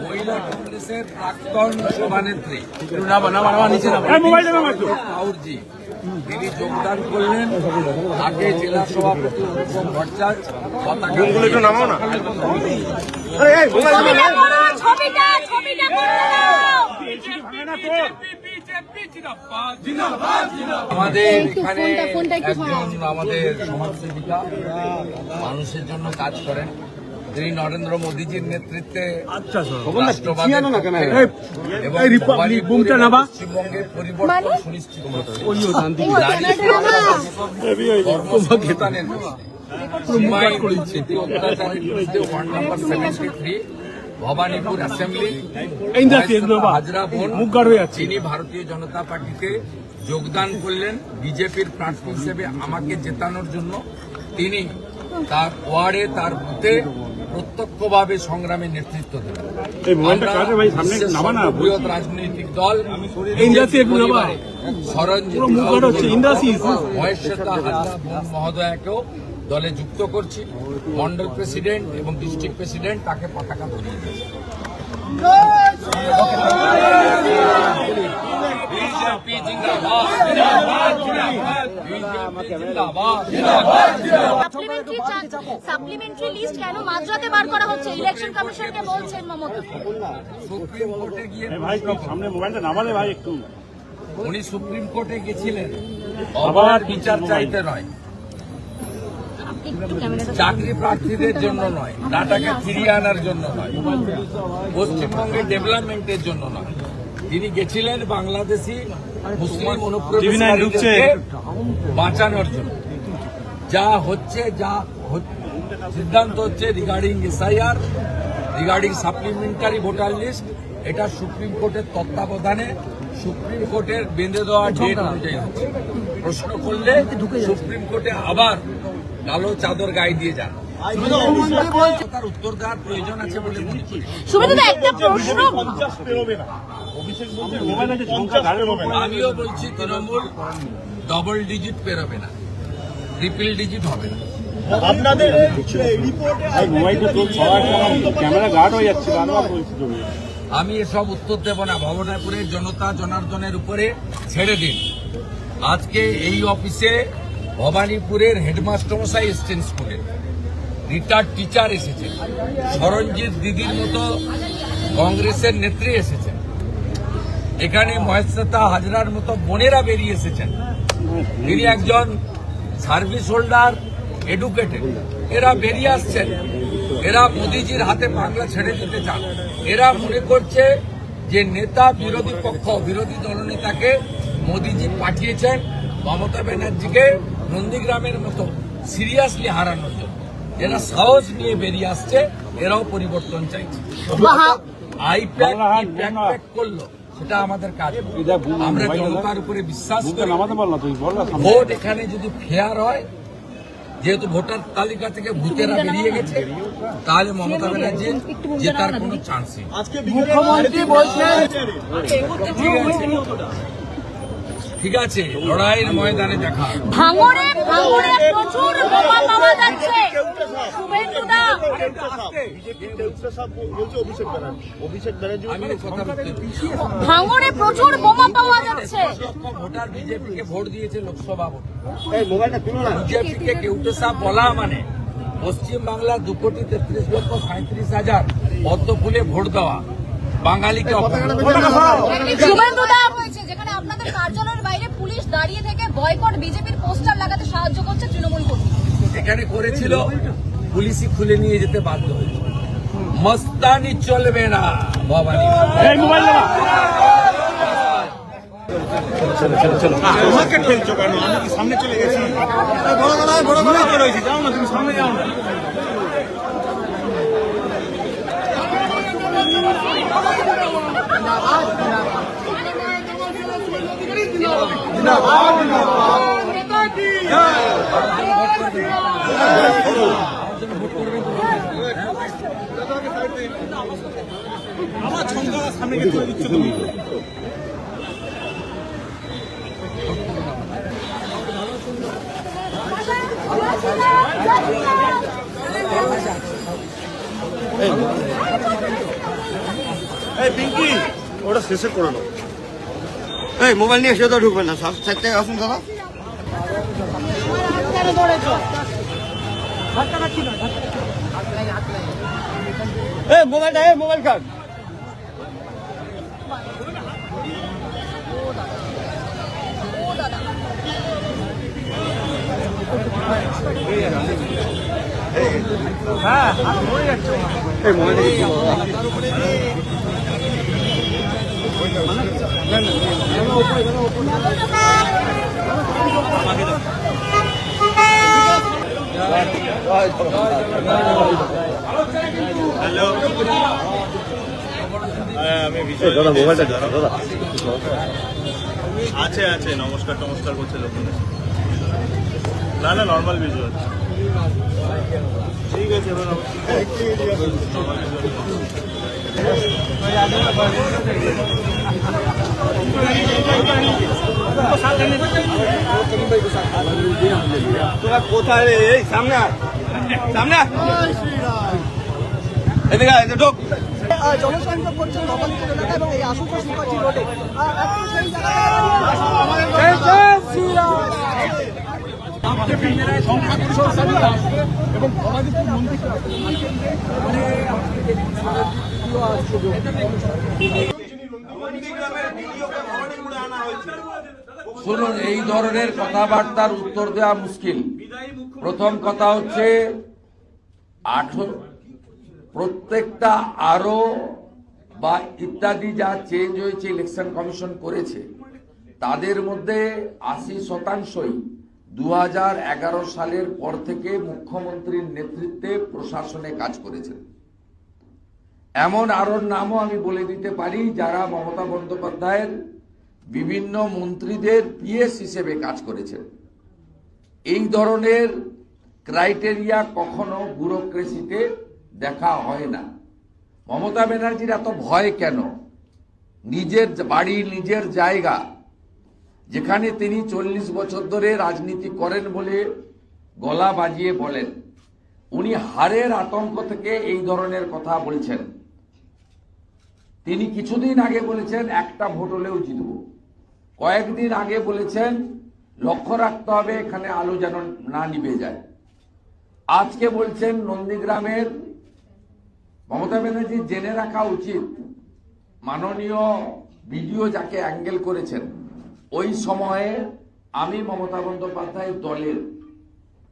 মহিলা কংগ্রেসের প্রাক্তন সভানেত্রী কাউরজি তিনি যোগদান করলেন। আগে জেলা সভাপতি অনুপম ভট্টাচার্য আমাদের এখানে একজন আমাদের সমাজসেবিকা মানুষের জন্য কাজ করেন। তিনি নরেন্দ্র মোদীজির নেতৃত্বে পশ্চিমবঙ্গের পরিবর্তন সুনিশ্চিত ভবানীপুর অ্যাসেম্বলি হাজরা বোন তিনি ভারতীয় জনতা পার্টিতে যোগদান করলেন। বিজেপির প্রার্থী হিসেবে আমাকে জেতানোর জন্য তিনি তার ওয়ার্ডে তার বুথে প্রত্যক্ষভাবে সংগ্রামে নেতৃত্ব দেবেন। বৃহৎ রাজনৈতিক দল সরঞ্জিত মহেশ্বতা হাজরা বোন মহোদয়াকেও দলে যুক্ত করছি। মন্ডল প্রেসিডেন্ট এবং ডিস্ট্রিক্ট প্রেসিডেন্ট তাকে পতাকা ধরিয়ে দিয়েছে। সাপ্লিমেন্টারি লিস্ট কেন মাঝরাতে বার করা হচ্ছে? ইলেকশন কমিশনকে বলছেন মমতা। সুপ্রিম কোর্টে গিয়ে সামনে মোবাইলটা নামালে ভাই একটু। উনি সুপ্রিম কোর্টে গেছিলেন আবার বিচার চাইতে নয়, চাকরি প্রার্থীদের জন্য নয়, ডাটাকে ফিরিয়ে আনার জন্য নয়, পশ্চিমবঙ্গের ডেভেলপমেন্টের জন্য নয়। তিনি গেছিলেন বাংলাদেশি মুসলিম অনুপ্রবেশকারীদেরকে বাঁচানোর জন্য। যা হচ্ছে সিদ্ধান্ত হচ্ছে regarding SIR, regarding supplementary voter list, এটা সুপ্রিম কোর্টের তত্ত্বাবধানে সুপ্রিম কোর্টের বেঁধে দেওয়া ডেট অনুযায়ী হচ্ছে। প্রশ্ন করলে সুপ্রিম কোর্টে আবার কালো চাদর গায়ে দিয়ে যান। তার উত্তর দেওয়ার প্রয়োজন আছে বলে মনে করি। আমিও বলছি তৃণমূল ডবল ডিজিট পেরোবে না, ট্রিপল ডিজিট হবে না। আপনাদের ক্যামেরা গার্ড হয়ে যাচ্ছে, আমি এসব উত্তর দেব না। ভবানীপুরের জনতা জনার্দনের উপরে ছেড়ে দিন। আজকে এই অফিসে ভবানীপুরের হেডমাস্টার মশাই এসছেন, স্কুলে রিটায়ার্ড টিচার এসেছেন, সরঞ্জিত দিদির মতো কংগ্রেসের নেত্রী এসেছেন, এখানে মহেশ্বতা হাজরার মতো বোনেরা বেরিয়ে এসেছেন। তিনি একজন সার্ভিস হোল্ডার, এডুকেটেড, এরা বেরিয়ে আসছেন। এরা মোদীজির হাতে বাংলা ছেড়ে দিতে চান। এরা মনে করছে যে নেতা বিরোধী পক্ষ, বিরোধী দলনেতাকে মোদীজি পাঠিয়েছেন মমতা ব্যানার্জিকে নন্দীগ্রামের মতো সিরিয়াসলি হারানোর জন্য। এরা সাহস নিয়ে বেরিয়ে আসছে, এরাও পরিবর্তন চাইছে। আইপ্যাক করলো সেটা আমাদের কাজ। আমরা জনতার উপরে বিশ্বাস করি। ভোট এখানে যদি ফেয়ার হয়, যেহেতু ভোটার তালিকা থেকে ভূতেরা বেরিয়ে গেছে, তাহলে মমতা ব্যানার্জির জেতার কোনো চান্স নেই। মুখ্যমন্ত্রী বলছেন ঠিক আছে, লড়াইয়ের ময়দানে দেখা। ভাঙড়ে প্রচুর বোমা পাওয়া যাচ্ছে। ভাঙড়ে প্রচুর বোমা পাওয়া যাচ্ছে। ভোটার বিজেপিকে ভোট দিয়েছে লোকসভা ভোট। বিজেপিকে কেউটে সাপ বলা মানে পশ্চিমবাংলার 2,33,37,000 পদ্ম ফুলে ভোট দেওয়া বাঙালিকে যেখানে আপনাদের কার্যালয়ের বাইরে পুলিশ দাঁড়িয়ে থেকে বয়কট বিজেপির পোস্টার লাগাতে সাহায্য করছে তৃণমূল কর্মী। এখানে করেছিল, পুলিশই খুলে নিয়ে যেতে বাধ্য হয়েছে। মস্তানি চলবে না ভবানী। আমাকে ঠেলছো কেন? আমি কি সামনে চলে গেছি? যাও না, তুমি সামনে যাও না। আমার ছন্দা সামনে গিয়ে তুলে দিচ্ছ তুমি। এই এই পিঙ্কি ওটা শেষে করে নাও। এই মোবাইল নিয়ে এসে তো ঢুকবেন না, সাইড থেকে আসুন দাদা। এই মোবাইলটা, এই মোবাইল কার্ড। এই মোবাইল হ্যালো, আমি বিজয়। দাদা মোবাইলটা দাদা আছে আছে, নমস্কার টমস্কার করছে লোক। না না, নর্মাল ভিজুয়াল। ঠিক আছে, এবার তোরা কোথায় রে? এই সামনে আয়, সামনে আয়। এদিকে আয়, এদিকে ঢোক। জনসংযোগ করছেন ভবানীপুর এলাকা এবং এই আশুতোষ মুখার্জি রোডে শুনুন, এই ধরনের কথাবার্তার উত্তর দেওয়া মুশকিল। প্রথম কথা হচ্ছে প্রত্যেকটা আরো বা ইত্যাদি যা চেঞ্জ হয়েছে ইলেকশন কমিশন করেছে, তাদের মধ্যে 80% 2011 সালের পর থেকে মুখ্যমন্ত্রীর নেতৃত্বে প্রশাসনে কাজ করেছেন। এমন আরো নামও আমি বলে দিতে পারি যারা মমতা বন্দ্যোপাধ্যায়ের বিভিন্ন মন্ত্রীদের পিএস হিসেবে কাজ করেছেন। এই ধরনের ক্রাইটেরিয়া কখনো ব্যুরোক্রেসিতে দেখা হয় না। মমতা ব্যানার্জির এত ভয় কেন? নিজের বাড়ি, নিজের জায়গা, যেখানে তিনি 40 বছর ধরে রাজনীতি করেন বলে গলা বাজিয়ে বলেন, উনি হারের আতঙ্ক থেকে এই ধরনের কথা বলছেন। তিনি কিছুদিন আগে বলেছেন একটা ভোট হলেও জিতব, কয়েকদিন আগে বলেছেন লক্ষ্য রাখতে হবে এখানে আলো যেন না নিভে যায়। আজকে বলছেন নন্দীগ্রামের মমতা ব্যানার্জি জেনে রাখা উচিত, মাননীয় বিডিও যাকে অ্যাঙ্গেল করেছেন, ওই সময়ে আমি মমতা বন্দ্যোপাধ্যায়ের দলের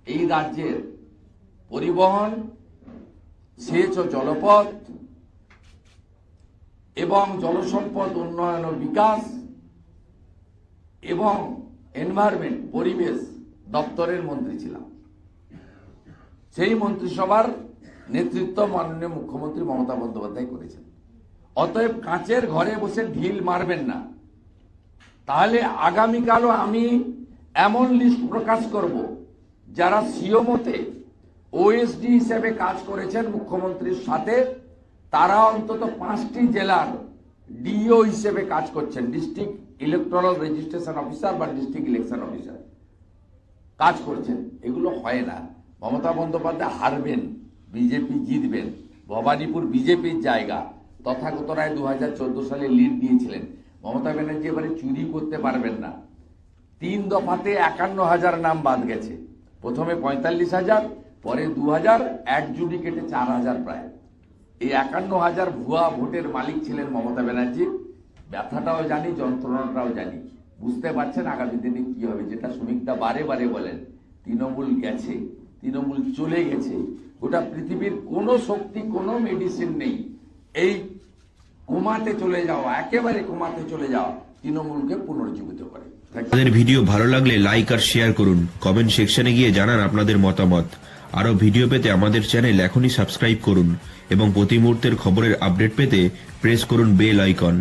এই রাজ্যের পরিবহন, সেচ ও জলপথ এবং জলসম্পদ উন্নয়ন ও বিকাশ এবং এনভায়রনমেন্ট পরিবেশ দপ্তরের মন্ত্রী ছিলাম। সেই মন্ত্রিসভার নেতৃত্ব মাননীয় মুখ্যমন্ত্রী মমতা বন্দ্যোপাধ্যায় করেছেন। অতএব কাঁচের ঘরে বসে ঢিল মারবেন না। তাহলে আগামীকালও আমি এমন লিস্ট প্রকাশ করব যারা সিওমোতে ওএসডি হিসেবে কাজ করেছেন মুখ্যমন্ত্রীর সাথে, তারা অন্তত 5টি জেলার ডিও হিসেবে কাজ করছেন, ডিস্ট্রিক্ট ইলেকট্রাল রেজিস্ট্রেশন অফিসার বা ডিস্ট্রিক্ট ইলেকশন অফিসার কাজ করছেন। এগুলো হয় না। মমতা বন্দ্যোপাধ্যায় হারবেন, বিজেপি জিতবেন। ভবানীপুর বিজেপির জায়গা। তথাগত রায় 2014 সালে লিড দিয়েছিলেন। মমতা ব্যানার্জি এবারে চুরি করতে পারবেন না। 3 দফাতে 51,000 নাম বাদ গেছে। প্রথমে 45,000, পরে 2,000, অ্যাডজুডিকেটে 4,000 প্রায়। এই 51,000 ভুয়া ভোটের মালিক ছিলেন মমতা ব্যানার্জি। ব্যথাটাও জানি, যন্ত্রণাটাও জানি। বুঝতে পারছেন আগামী দিনে কি হবে। যেটা শ্রমিকদা বারে বারে বলেন, তৃণমূল গেছে, তৃণমূল চলে গেছে। গোটা পৃথিবীর কোনো শক্তি, কোনো মেডিসিন নেই এই কোমাতে চলে যাওয়া, একেবারে কোমাতে চলে যাওয়া তৃণমূলকে পুনর্জীবিত করে। আমাদের ভিডিও ভালো লাগলে লাইক আর শেয়ার করুন, কমেন্ট সেকশনে গিয়ে জানান আপনাদের মতামত। আরো ভিডিও পেতে আমাদের চ্যানেল এখনই সাবস্ক্রাইব করুন এবং প্রতি মুহূর্তের খবরের আপডেট পেতে প্রেস করুন বেল আইকন।